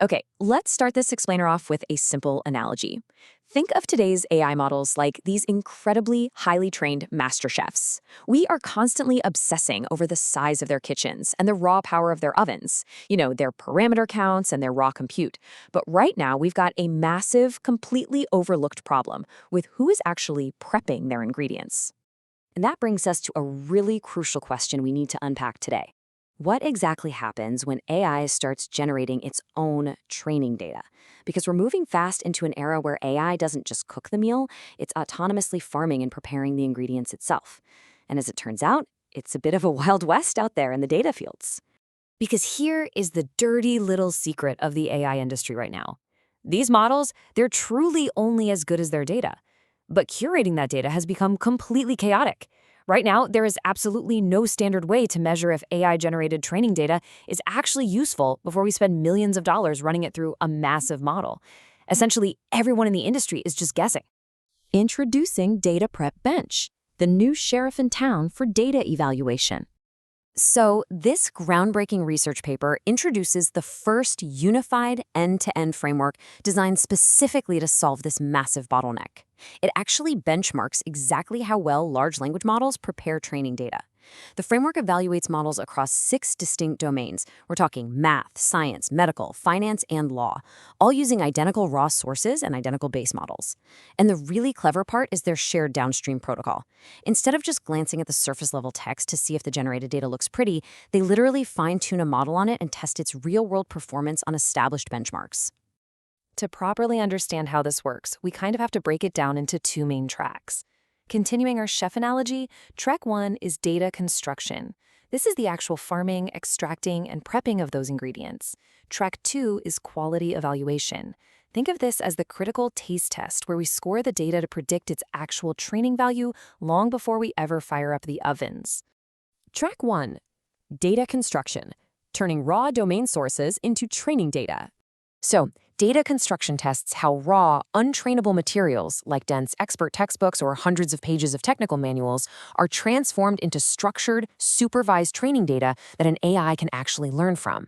Okay, let's start this explainer off with a simple analogy. Think of today's AI models like these incredibly highly trained master chefs. We are constantly obsessing over the size of their kitchens and the raw power of their ovens, their parameter counts and their raw compute. But right now, we've got a massive, completely overlooked problem with who is actually prepping their ingredients. And that brings us to a really crucial question we need to unpack today. What exactly happens when AI starts generating its own training data? Because we're moving fast into an era where AI doesn't just cook the meal, it's autonomously farming and preparing the ingredients itself. And as it turns out, it's a bit of a Wild West out there in the data fields. Because here is the dirty little secret of the AI industry right now. These models, they're truly only as good as their data. But curating that data has become completely chaotic. Right now, there is absolutely no standard way to measure if AI-generated training data is actually useful before we spend millions of dollars running it through a massive model. Essentially, everyone in the industry is just guessing. Introducing DataPrep-Bench, the new sheriff in town for data evaluation. So, this groundbreaking research paper introduces the first unified end-to-end framework designed specifically to solve this massive bottleneck. It actually benchmarks exactly how well large language models prepare training data. The framework evaluates models across 6 distinct domains. We're talking math, science, medical, finance, and law, all using identical raw sources and identical base models. And the really clever part is their shared downstream protocol. Instead of just glancing at the surface-level text to see if the generated data looks pretty, they literally fine-tune a model on it and test its real-world performance on established benchmarks. To properly understand how this works, we kind of have to break it down into 2 main tracks. Continuing our chef analogy, track 1 is data construction. This is the actual farming, extracting, and prepping of those ingredients. Track 2 is quality evaluation. Think of this as the critical taste test where we score the data to predict its actual training value long before we ever fire up the ovens. Track 1, data construction, turning raw domain sources into training data. So, data construction tests how raw, untrainable materials, like dense expert textbooks or hundreds of pages of technical manuals, are transformed into structured, supervised training data that an AI can actually learn from.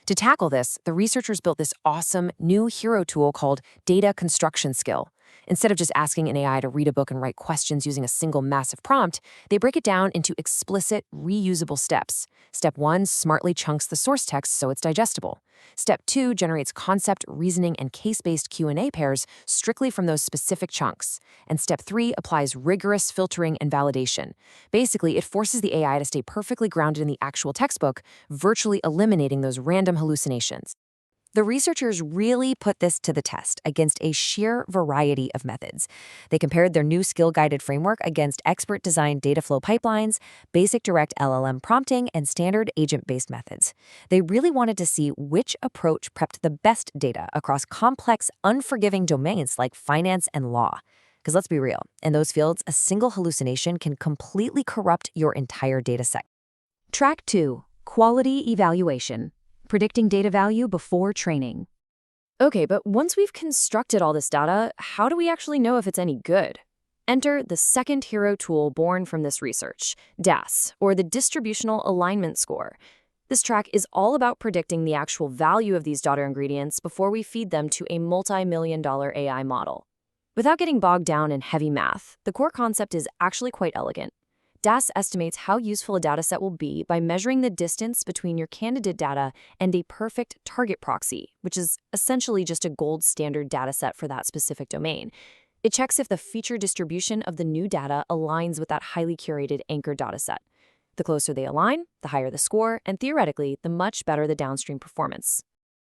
To tackle this, the researchers built this awesome new hero tool called Data Construction Skill. Instead of just asking an AI to read a book and write questions using a single massive prompt, they break it down into explicit, reusable steps. Step 1 smartly chunks the source text so it's digestible. Step 2 generates concept, reasoning, and case-based Q&A pairs strictly from those specific chunks. And Step 3 applies rigorous filtering and validation. Basically, it forces the AI to stay perfectly grounded in the actual textbook, virtually eliminating those random hallucinations. The researchers really put this to the test against a sheer variety of methods. They compared their new skill-guided framework against expert-designed data flow pipelines, basic direct LLM prompting, and standard agent-based methods. They really wanted to see which approach prepped the best data across complex, unforgiving domains like finance and law. Because let's be real, in those fields, a single hallucination can completely corrupt your entire dataset. Track 2, quality evaluation. Predicting data value before training. Okay, but once we've constructed all this data, how do we actually know if it's any good? Enter the second hero tool born from this research, DAS, or the Distributional Alignment Score. This track is all about predicting the actual value of these daughter ingredients before we feed them to a multi-million-dollar AI model. Without getting bogged down in heavy math, the core concept is actually quite elegant. DAS estimates how useful a dataset will be by measuring the distance between your candidate data and a perfect target proxy, which is essentially just a gold standard dataset for that specific domain. It checks if the feature distribution of the new data aligns with that highly curated anchor dataset. The closer they align, the higher the score, and theoretically, the much better the downstream performance.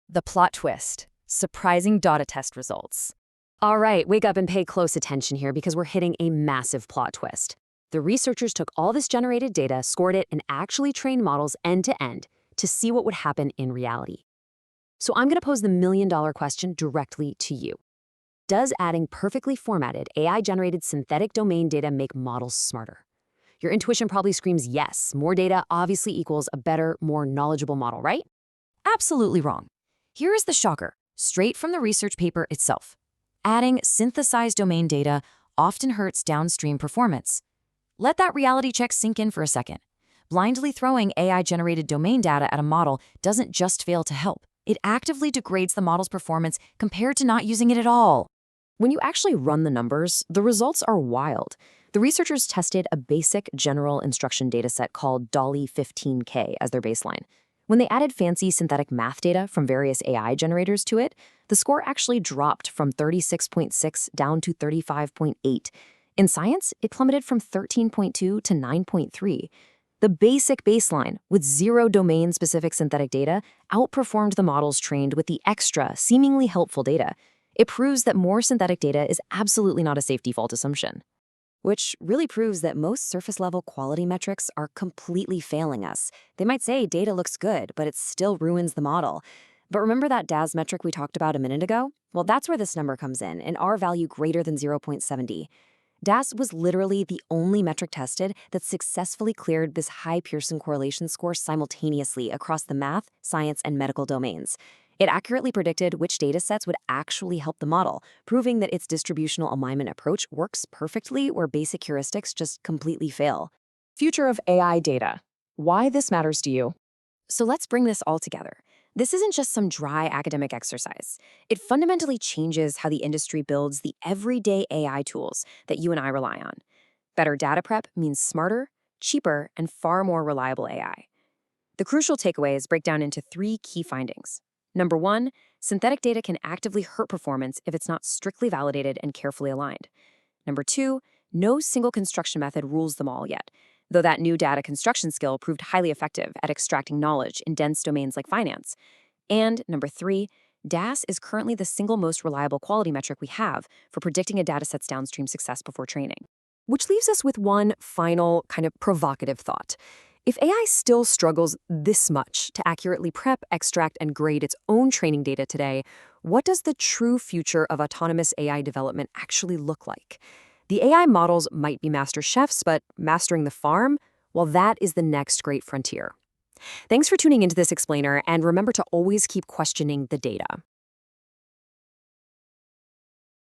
The plot twist: surprising data test results. All right, wake up and pay close attention here because we're hitting a massive plot twist. The researchers took all this generated data, scored it, and actually trained models end-to-end to see what would happen in reality. So I'm going to pose the million-dollar question directly to you. Does adding perfectly formatted, AI-generated synthetic domain data make models smarter? Your intuition probably screams yes. More data obviously equals a better, more knowledgeable model, right? Absolutely wrong. Here is the shocker, straight from the research paper itself. Adding synthesized domain data often hurts downstream performance. Let that reality check sink in for a second. Blindly throwing AI-generated domain data at a model doesn't just fail to help. It actively degrades the model's performance compared to not using it at all. When you actually run the numbers, the results are wild. The researchers tested a basic general instruction dataset called Dolly 15K as their baseline. When they added fancy synthetic math data from various AI generators to it, the score actually dropped from 36.6 down to 35.8. In science, it plummeted from 13.2 to 9.3. The basic baseline, with zero domain-specific synthetic data, outperformed the models trained with the extra, seemingly helpful data. It proves that more synthetic data is absolutely not a safe default assumption. Which really proves that most surface-level quality metrics are completely failing us. They might say data looks good, but it still ruins the model. But remember that DAS metric we talked about a minute ago? Well, that's where this number comes in, an R value greater than 0.70. DAS was literally the only metric tested that successfully cleared this high Pearson correlation score simultaneously across the math, science, and medical domains. It accurately predicted which datasets would actually help the model, proving that its distributional alignment approach works perfectly where basic heuristics just completely fail. Future of AI data. Why this matters to you. So let's bring this all together. This isn't just some dry academic exercise. It fundamentally changes how the industry builds the everyday AI tools that you and I rely on. Better data prep means smarter, cheaper, and far more reliable AI. The crucial takeaways break down into 3 key findings. Number 1, synthetic data can actively hurt performance if it's not strictly validated and carefully aligned. Number 2, no single construction method rules them all yet, though that new data construction skill proved highly effective at extracting knowledge in dense domains like finance. And number 3, DAS is currently the single most reliable quality metric we have for predicting a dataset's downstream success before training. Which leaves us with one final kind of provocative thought. If AI still struggles this much to accurately prep, extract, and grade its own training data today, what does the true future of autonomous AI development actually look like? The AI models might be master chefs, but mastering the farm? Well, that is the next great frontier. Thanks for tuning into this explainer, and remember to always keep questioning the data.